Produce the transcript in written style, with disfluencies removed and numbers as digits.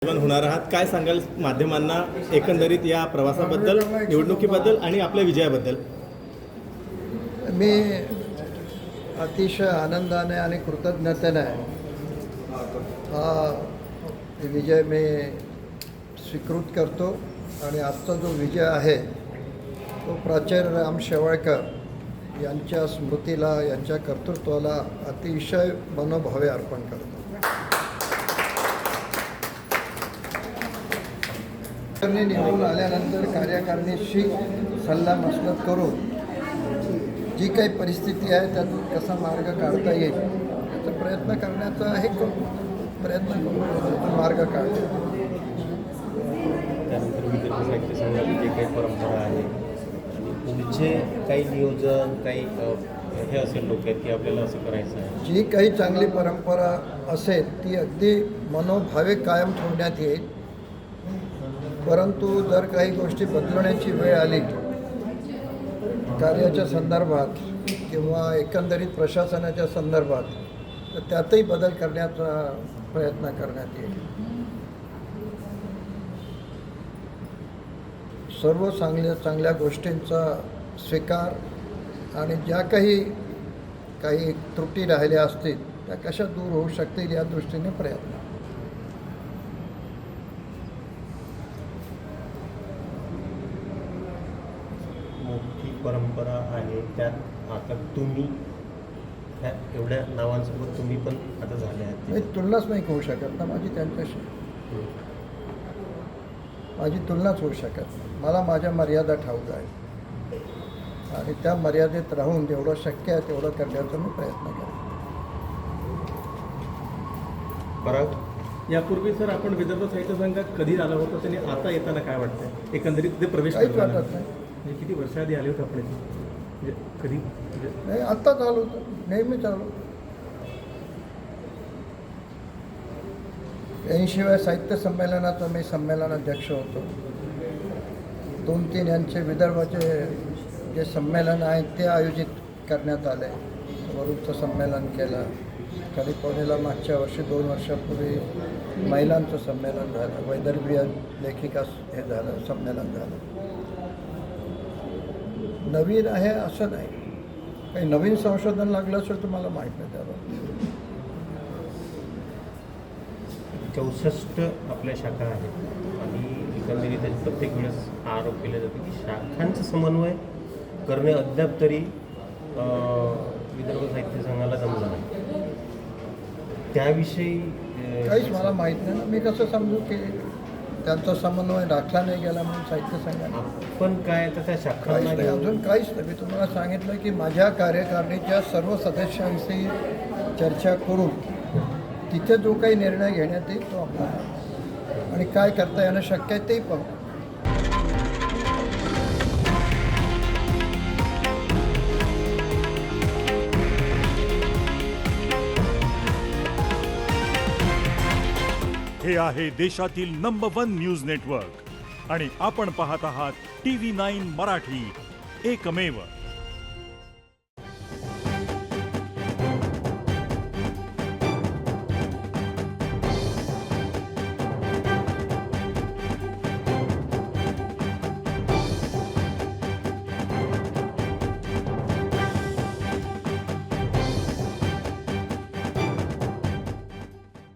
होणार आहात, काय सांगाल माध्यमांना एकंदरीत या प्रवासाबद्दल, निवडणुकीबद्दल आणि आपल्या विजयाबद्दल? मी अतिशय आनंदाने आणि कृतज्ञतेने हा विजय मी स्वीकृत करतो आणि आजचा जो विजय आहे तो प्राचार्य राम शेवाळकर यांच्या स्मृतीला, यांच्या कर्तृत्वाला अतिशय मनोभावे अर्पण करतो. निवडून आल्यानंतर कार्यकारिणीशी सल्लामसलत करून जी काही परिस्थिती आहे त्यातून कसा मार्ग काढता येईल याचा प्रयत्न करण्याचा आहे. प्रयत्न करून मार्ग काढतो. त्यानंतर विदर्भ साहित्य संघाची जे काही परंपरा आहे आणि पुढचे काही नियोजन, काही हे असेल डोक्यात की आपल्याला असं करायचं आहे, जी काही चांगली परंपरा असेल ती अगदी मनोभावे कायम ठेवण्यात येईल. परंतु जर काही गोष्टी बदलण्याची वेळ आली कार्याच्या संदर्भात किंवा एकंदरीत प्रशासनाच्या संदर्भात, तर त्यातही बदल करण्याचा प्रयत्न करण्यात येईल. सर्व चांगल्या गोष्टींचा स्वीकार आणि ज्या काही त्रुटी राहिल्या असतील त्या कशा दूर होऊ शकतील या दृष्टीने प्रयत्न. मोठी परंपरा आहे. त्यात आता तुम्ही ह्या एवढ्या नावांसोबत तुम्ही पण आता झाले आहात. मी तुलनाच नाही होऊ शकत ना माझी त्यांच्याशी. माझी तुलनाच होऊ शकत नाही. मला माझ्या मर्यादा ठाऊक आहे आणि त्या मर्यादेत राहून जेवढं शक्य आहे तेवढं करण्याचा मी प्रयत्न करेन. परत यापूर्वी सर आपण विदर्भ साहित्य संघात कधी आला होता त्यांनी आता येताना काय वाटतंय एकंदरीत ते प्रवेश काहीच करताना? वाटत नाही. म्हणजे किती वर्षाआधी आले होते आपण इथे? म्हणजे कधी नाही, आत्ता चालू होतं, नेहमी चालू. शिवाय साहित्य संमेलनाचा मी संमेलनाध्यक्ष होतो. 2-3 यांचे विदर्भाचे जे संमेलन आहे ते आयोजित करण्यात आले. वरूडचं संमेलन केलं. कॅलिफोर्नियाला मागच्या वर्षी 2 वर्षापूर्वी महिलांचं संमेलन झालं. वैदर्भीय लेखिका हे झालं, संमेलन झालं. नवीन आहे असं नाही. काही नवीन संशोधन लागलं असेल तर मला माहीत नाही त्याबद्दल. 64 आपल्या शाखा आहेत आणि एकंदरीत प्रत्येक वेळेस आरोप केला जातो की शाखांचं समन्वय करणे अद्याप तरी विदर्भ साहित्य संघाला जमलं नाही. त्याविषयी काहीच मला माहीत नाही ना. मी कसं समजू की त्यांचा समन्वय राखला नाही गेला म्हणून साहित्य संघाने? आपण काय तर त्या शाखांना काहीच नाही, अजून काहीच नाही. मी तुम्हाला सांगितलं की माझ्या कार्यकारिणीच्या सर्व सदस्यांशी चर्चा करून तिथे जो काही निर्णय घेण्यात येईल तो आपला आणि काय करता येणं शक्य आहे तेही पाहू. हे आहे देशातील नंबर 1 न्यूज नेटवर्क आणि आपण पाहत आहात TV9 मराठी, एकमेव.